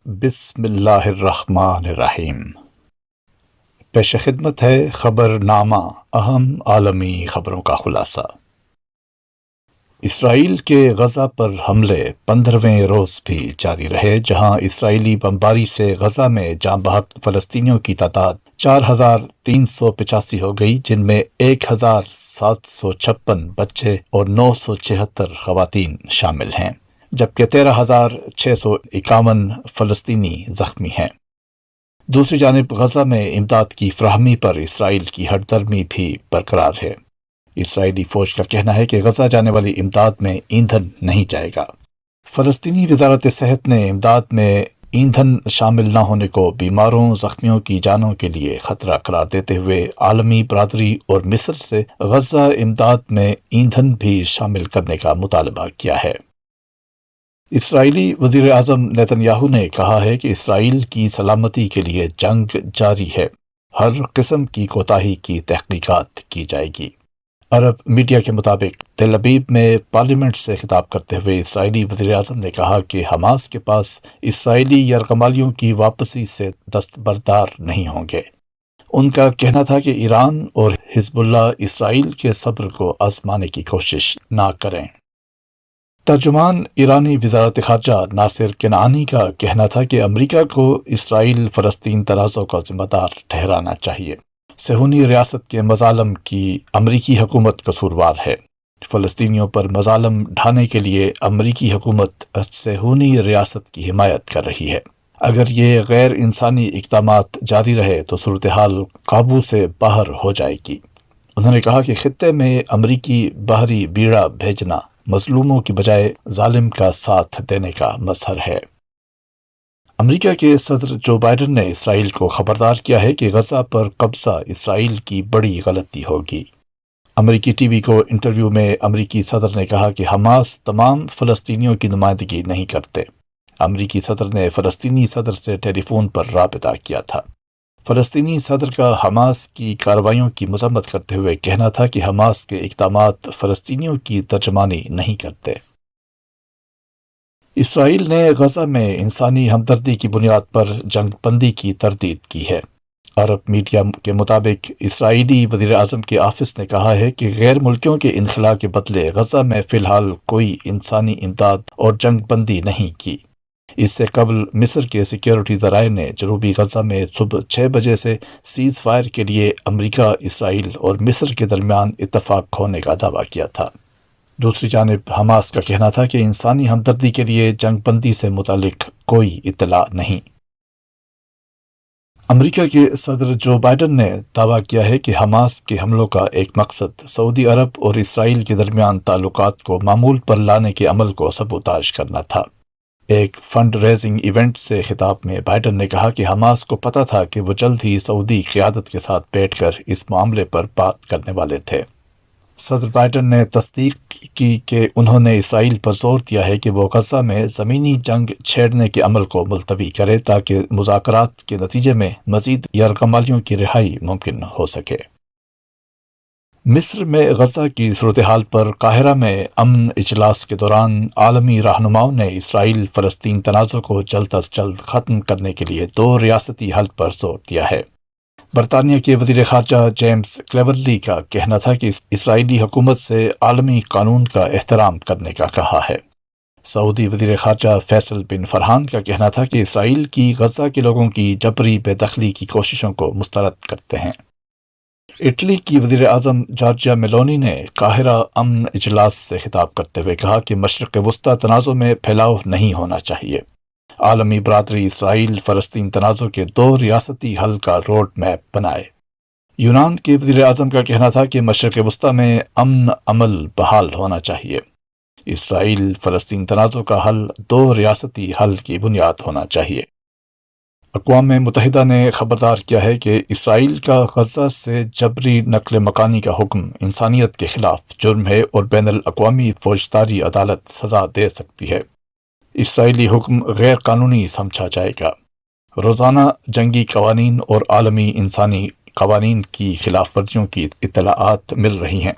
بسم اللہ الرحمن الرحیم۔ پیش خدمت ہے خبر نامہ، اہم عالمی خبروں کا خلاصہ۔ اسرائیل کے غزہ پر حملے 15ویں روز بھی جاری رہے، جہاں اسرائیلی بمباری سے غزہ میں جاں بحق فلسطینیوں کی تعداد 4385 ہو گئی، جن میں 1756 بچے اور 976 خواتین شامل ہیں، جبکہ 13,651 فلسطینی زخمی ہیں۔ دوسری جانب غزہ میں امداد کی فراہمی پر اسرائیل کی ہٹ درمی بھی برقرار ہے۔ اسرائیلی فوج کا کہنا ہے کہ غزہ جانے والی امداد میں ایندھن نہیں جائے گا۔ فلسطینی وزارت صحت نے امداد میں ایندھن شامل نہ ہونے کو بیماروں زخمیوں کی جانوں کے لیے خطرہ قرار دیتے ہوئے عالمی برادری اور مصر سے غزہ امداد میں ایندھن بھی شامل کرنے کا مطالبہ کیا ہے۔ اسرائیلی وزیر اعظم نیتن یاہو نے کہا ہے کہ اسرائیل کی سلامتی کے لیے جنگ جاری ہے، ہر قسم کی کوتاہی کی تحقیقات کی جائے گی۔ عرب میڈیا کے مطابق تل ابیب میں پارلیمنٹ سے خطاب کرتے ہوئے اسرائیلی وزیر اعظم نے کہا کہ حماس کے پاس اسرائیلی یرغمالیوں کی واپسی سے دستبردار نہیں ہوں گے۔ ان کا کہنا تھا کہ ایران اور حزب اللہ اسرائیل کے صبر کو آزمانے کی کوشش نہ کریں۔ ترجمان ایرانی وزارت خارجہ ناصر کنعانی کا کہنا تھا کہ امریکہ کو اسرائیل فلسطین تنازع کا ذمہ دار ٹھہرانا چاہیے۔ صہیونی ریاست کے مظالم کی امریکی حکومت قصوروار ہے۔ فلسطینیوں پر مظالم ڈھانے کے لیے امریکی حکومت صہیونی ریاست کی حمایت کر رہی ہے۔ اگر یہ غیر انسانی اقدامات جاری رہے تو صورتحال قابو سے باہر ہو جائے گی۔ انہوں نے کہا کہ خطے میں امریکی بحری بیڑا بھیجنا مظلوموں کی بجائے ظالم کا ساتھ دینے کا مظہر ہے۔ امریکہ کے صدر جو بائیڈن نے اسرائیل کو خبردار کیا ہے کہ غزہ پر قبضہ اسرائیل کی بڑی غلطی ہوگی۔ امریکی ٹی وی کو انٹرویو میں امریکی صدر نے کہا کہ حماس تمام فلسطینیوں کی نمائندگی نہیں کرتے۔ امریکی صدر نے فلسطینی صدر سے ٹیلی فون پر رابطہ کیا تھا۔ فلسطینی صدر کا حماس کی کارروائیوں کی مذمت کرتے ہوئے کہنا تھا کہ حماس کے اقدامات فلسطینیوں کی ترجمانی نہیں کرتے۔ اسرائیل نے غزہ میں انسانی ہمدردی کی بنیاد پر جنگ بندی کی تردید کی ہے۔ عرب میڈیا کے مطابق اسرائیلی وزیر اعظم کے آفس نے کہا ہے کہ غیر ملکیوں کے انخلاء کے بدلے غزہ میں فی الحال کوئی انسانی امداد اور جنگ بندی نہیں کی۔ اس سے قبل مصر کے سیکیورٹی ذرائع نے جنوبی غزہ میں صبح 6 بجے سے سیز فائر کے لیے امریکہ، اسرائیل اور مصر کے درمیان اتفاق ہونے کا دعویٰ کیا تھا۔ دوسری جانب حماس کا کہنا تھا کہ انسانی ہمدردی کے لیے جنگ بندی سے متعلق کوئی اطلاع نہیں۔ امریکہ کے صدر جو بائیڈن نے دعویٰ کیا ہے کہ حماس کے حملوں کا ایک مقصد سعودی عرب اور اسرائیل کے درمیان تعلقات کو معمول پر لانے کے عمل کو سبوتاژ کرنا تھا۔ ایک فنڈ ریزنگ ایونٹ سے خطاب میں بائیڈن نے کہا کہ حماس کو پتہ تھا کہ وہ جلد ہی سعودی قیادت کے ساتھ بیٹھ کر اس معاملے پر بات کرنے والے تھے۔ صدر بائیڈن نے تصدیق کی کہ انہوں نے اسرائیل پر زور دیا ہے کہ وہ غزہ میں زمینی جنگ چھیڑنے کے عمل کو ملتوی کرے تاکہ مذاکرات کے نتیجے میں مزید یرغمالیوں کی رہائی ممکن ہو سکے۔ مصر میں غزہ کی صورتحال پر قاہرہ میں امن اجلاس کے دوران عالمی رہنماؤں نے اسرائیل فلسطین تنازع کو جلد از جلد ختم کرنے کے لیے 2 ریاستی حل پر زور دیا ہے۔ برطانیہ کے وزیر خارجہ جیمز کلیورلی کا کہنا تھا کہ اسرائیلی حکومت سے عالمی قانون کا احترام کرنے کا کہا ہے۔ سعودی وزیر خارجہ فیصل بن فرحان کا کہنا تھا کہ اسرائیل کی غزہ کے لوگوں کی جبری بے دخلی کی کوششوں کو مسترد کرتے ہیں۔ اٹلی کی وزیر اعظم جارجیا میلونی نے قاہرہ امن اجلاس سے خطاب کرتے ہوئے کہا کہ مشرق وسطی تنازع میں پھیلاؤ نہیں ہونا چاہیے۔ عالمی برادری اسرائیل فلسطین تنازع کے 2 ریاستی حل کا روڈ میپ بنائے۔ یونان کے وزیر اعظم کا کہنا تھا کہ مشرق وسطی میں امن عمل بحال ہونا چاہیے۔ اسرائیل فلسطین تنازع کا حل 2 ریاستی حل کی بنیاد ہونا چاہیے۔ اقوام متحدہ نے خبردار کیا ہے کہ اسرائیل کا غزہ سے جبری نقل مکانی کا حکم انسانیت کے خلاف جرم ہے اور بین الاقوامی فوجداری عدالت سزا دے سکتی ہے۔ اسرائیلی حکم غیر قانونی سمجھا جائے گا۔ روزانہ جنگی قوانین اور عالمی انسانی قوانین کی خلاف ورزیوں کی اطلاعات مل رہی ہیں۔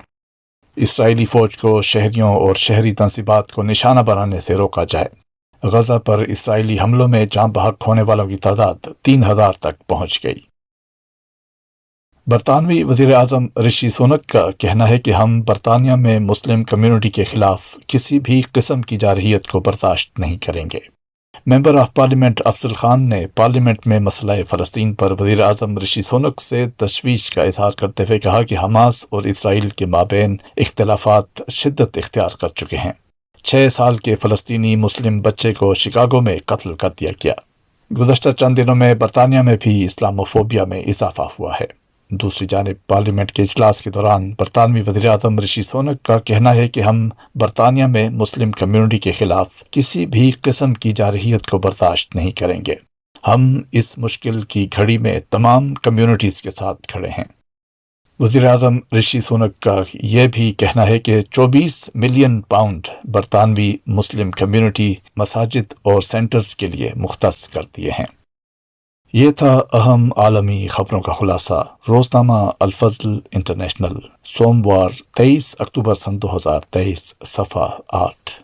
اسرائیلی فوج کو شہریوں اور شہری تنصیبات کو نشانہ بنانے سے روکا جائے۔ غزہ پر اسرائیلی حملوں میں جاں بحق ہونے والوں کی تعداد 3000 تک پہنچ گئی۔ برطانوی وزیر اعظم رشی سونک کا کہنا ہے کہ ہم برطانیہ میں مسلم کمیونٹی کے خلاف کسی بھی قسم کی جارحیت کو برداشت نہیں کریں گے۔ ممبر آف پارلیمنٹ افضل خان نے پارلیمنٹ میں مسئلہ فلسطین پر وزیر اعظم رشی سونک سے تشویش کا اظہار کرتے ہوئے کہا کہ حماس اور اسرائیل کے مابین اختلافات شدت اختیار کر چکے ہیں۔ 6 سال کے فلسطینی مسلم بچے کو شکاگو میں قتل کر دیا گیا۔ گزشتہ چند دنوں میں برطانیہ میں بھی اسلاموفوبیا میں اضافہ ہوا ہے۔ دوسری جانب پارلیمنٹ کے اجلاس کے دوران برطانوی وزیر اعظم رشی سونک کا کہنا ہے کہ ہم برطانیہ میں مسلم کمیونٹی کے خلاف کسی بھی قسم کی جارحیت کو برداشت نہیں کریں گے۔ ہم اس مشکل کی گھڑی میں تمام کمیونٹیز کے ساتھ کھڑے ہیں۔ وزیر اعظم رشی سونک کا یہ بھی کہنا ہے کہ 24 ملین پاؤنڈ برطانوی مسلم کمیونٹی مساجد اور سینٹرز کے لیے مختص کر دیے ہیں۔ یہ تھا اہم عالمی خبروں کا خلاصہ۔ روزنامہ الفضل انٹرنیشنل، سوموار 23 اکتوبر سن 2023، صفحہ 8۔